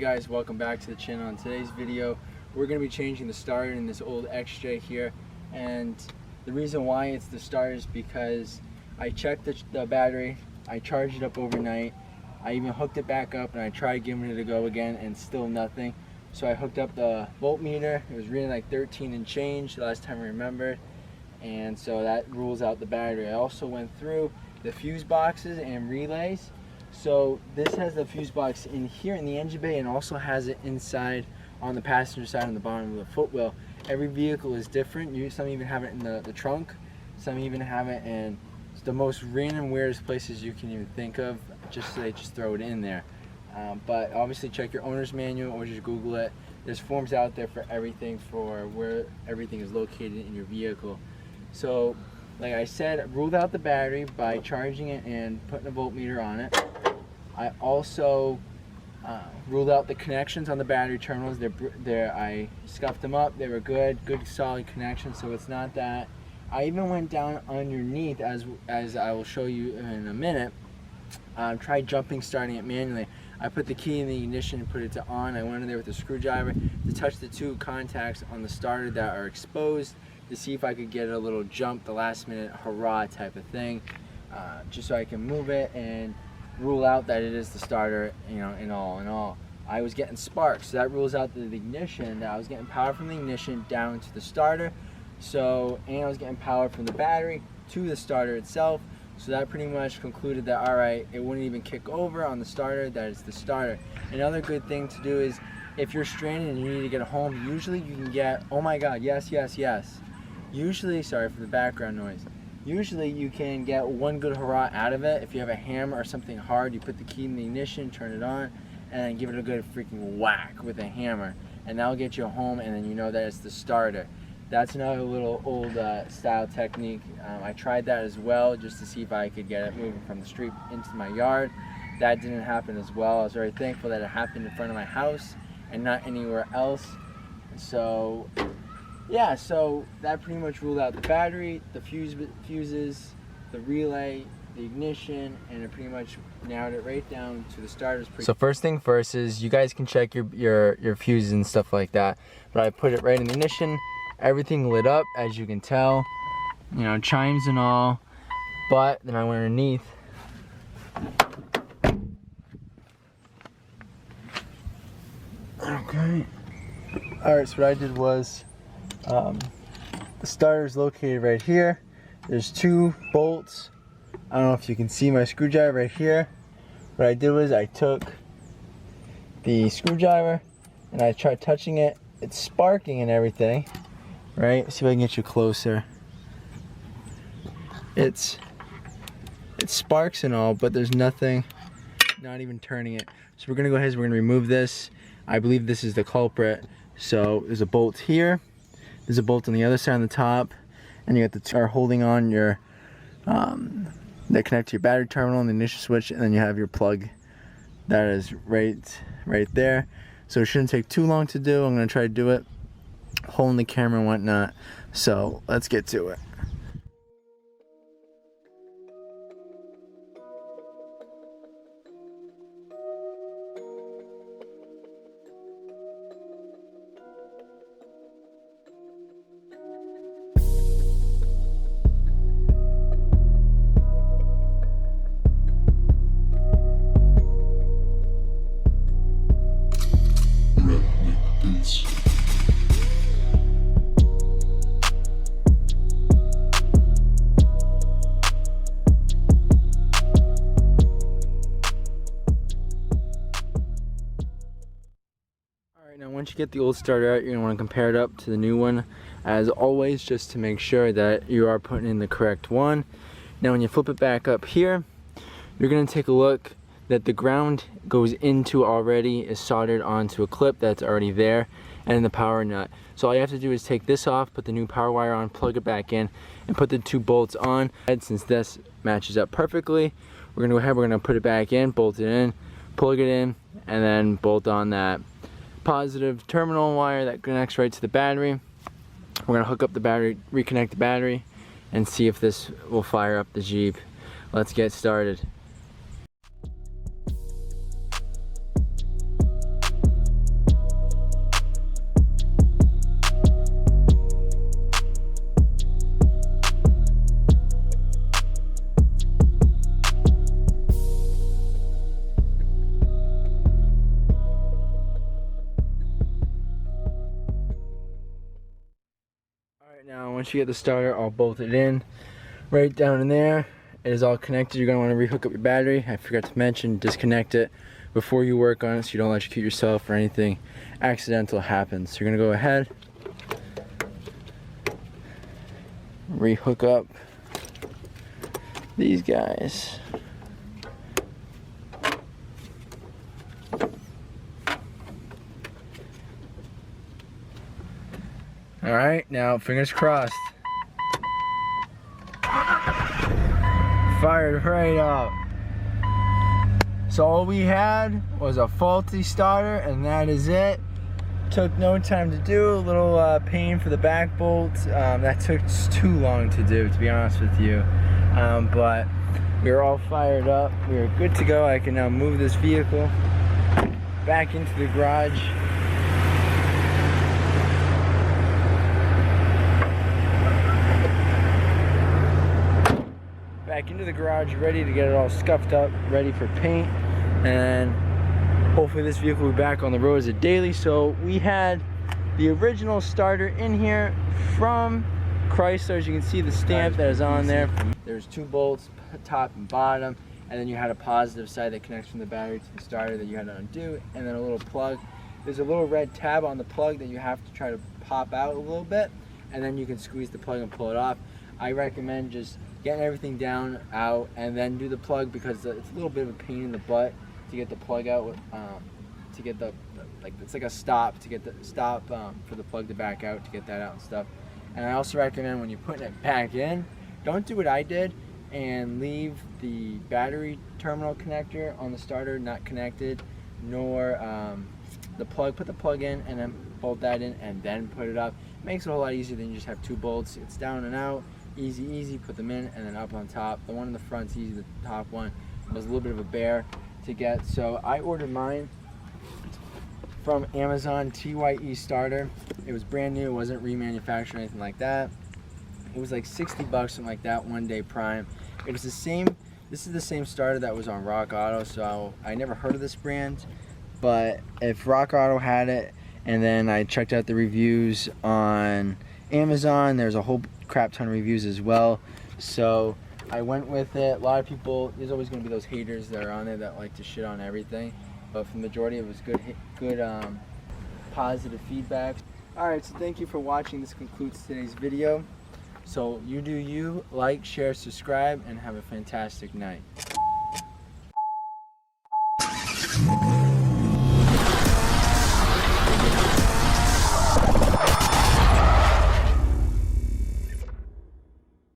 guys, welcome back to the channel. In today's video we're going to be changing the starter in this old XJ here, and the reason why it's the starter is because I checked the battery, I charged it up overnight, I even hooked it back up and I tried giving it a go again and still nothing. So I hooked up the voltmeter. It was reading like 13 and change the last time I remembered, and so that rules out the battery. I also went through the fuse boxes and relays. So this has the fuse box in here in the engine bay and also has it inside on the passenger side on the bottom of the footwell. Every vehicle is different. Some even have it in the trunk, some even have it in the most random, weirdest places you can even think of, just so they just throw it in there. But obviously check your owner's manual or just Google it. There's forms out there for everything, for where everything is located in your vehicle. So like I said, ruled out the battery by charging it and putting a voltmeter on it. I also ruled out the connections on the battery terminals. I scuffed them up. They were good solid connections, so it's not that. I even went down underneath, as I will show you in a minute. Tried jumping starting it manually. I put the key in the ignition and put it to on. I went in there with a screwdriver to touch the two contacts on the starter that are exposed to see if I could get a little jump, the last minute hurrah type of thing, just so I can move it and rule out that it is the starter, you know, in all. I was getting sparks, so that rules out the ignition. I was getting power from the ignition down to the starter, and I was getting power from the battery to the starter itself, so that pretty much concluded that, alright, it wouldn't even kick over on the starter, that it's the starter. Another good thing to do is, if you're stranded and you need to get home, usually you can get, oh my god, yes, usually, sorry for the background noise, usually you can get one good hurrah out of it. If you have a hammer or something hard, you put the key in the ignition, turn it on, and then give it a good freaking whack with a hammer, and that'll get you home, and then you know that it's the starter. That's another little old style technique. I tried that as well, just to see if I could get it moving from the street into my yard. That didn't happen as well. I was very thankful that it happened in front of my house and not anywhere else. So yeah, so that pretty much ruled out the battery, the fuses, the relay, the ignition, and it pretty much narrowed it right down to the starters. So first thing first is, you guys can check your fuses and stuff like that, but I put it right in the ignition. Everything lit up, as you can tell, you know, chimes and all. But then I went underneath. Okay. Alright, so what I did was, the starter is located right here. There's two bolts. I don't know if you can see my screwdriver right here. What I did was I took the screwdriver and I tried touching it. It's sparking and everything, right? See if I can get you closer. It sparks and all, but there's nothing, not even turning it. So we're gonna go ahead and we're gonna remove this. I believe this is the culprit. So there's a bolt here. There's a bolt on the other side on the top, and you got the two are holding on your that connect to your battery terminal and the ignition switch, and then you have your plug that is right there. So it shouldn't take too long to do. I'm gonna try to do it, holding the camera and whatnot. So let's get to it. Now once you get the old starter out, you're going to want to compare it up to the new one, as always, just to make sure that you are putting in the correct one. Now when you flip it back up here, you're going to take a look that the ground goes into already is soldered onto a clip that's already there, and the power nut. So all you have to do is take this off, put the new power wire on, plug it back in, and put the two bolts on. And since this matches up perfectly, we're going to go ahead, we're going to put it back in, bolt it in, plug it in, and then bolt on that positive terminal wire that connects right to the battery. We're going to hook up the battery, reconnect the battery, and see if this will fire up the Jeep. Let's get started. Now once you get the starter all bolted in, right down in there, it is all connected. You're going to want to rehook up your battery. I forgot to mention, disconnect it before you work on it so you don't electrocute yourself or anything accidental happens. So you're going to go ahead, rehook up these guys. Alright, now fingers crossed. Fired right up. So all we had was a faulty starter, and that is it. Took no time to do. A little pain for the back bolt. That took too long to do, to be honest with you. But we were all fired up. We were good to go. I can now move this vehicle back into the garage. Back into the garage, ready to get it all scuffed up, ready for paint, and hopefully this vehicle will be back on the road as a daily. So we had the original starter in here from Chrysler. As you can see, the stamp that is on there. There's 2 bolts, top and bottom, and then you had a positive side that connects from the battery to the starter that you had to undo, and then a little plug. There's a little red tab on the plug that you have to try to pop out a little bit, and then you can squeeze the plug and pull it off. I recommend just getting everything down, out, and then do the plug, because it's a little bit of a pain in the butt to get the plug out, to get the like, it's like a stop to get the stop for the plug to back out, to get that out and stuff. And I also recommend when you're putting it back in, don't do what I did and leave the battery terminal connector on the starter not connected, nor the plug. Put the plug in and then bolt that in and then put it up. It makes it a whole lot easier than you just have 2 bolts. It's down and out. Easy, put them in and then up on top. The one in the front's easy, the top one was a little bit of a bear to get. So I ordered mine from Amazon, TYE starter. It was brand new, it wasn't remanufactured or anything like that. It was like 60 bucks, something like that, 1 day prime. It was the same, this is the same starter that was on Rock Auto, so I never heard of this brand, but if Rock Auto had it, and then I checked out the reviews on Amazon, there's a whole crap ton of reviews as well, so I went with it. A lot of people, there's always going to be those haters that are on there that like to shit on everything, but for the majority it was good positive feedback. Alright, so thank you for watching. This concludes today's video. So you do you, like, share, subscribe, and have a fantastic night.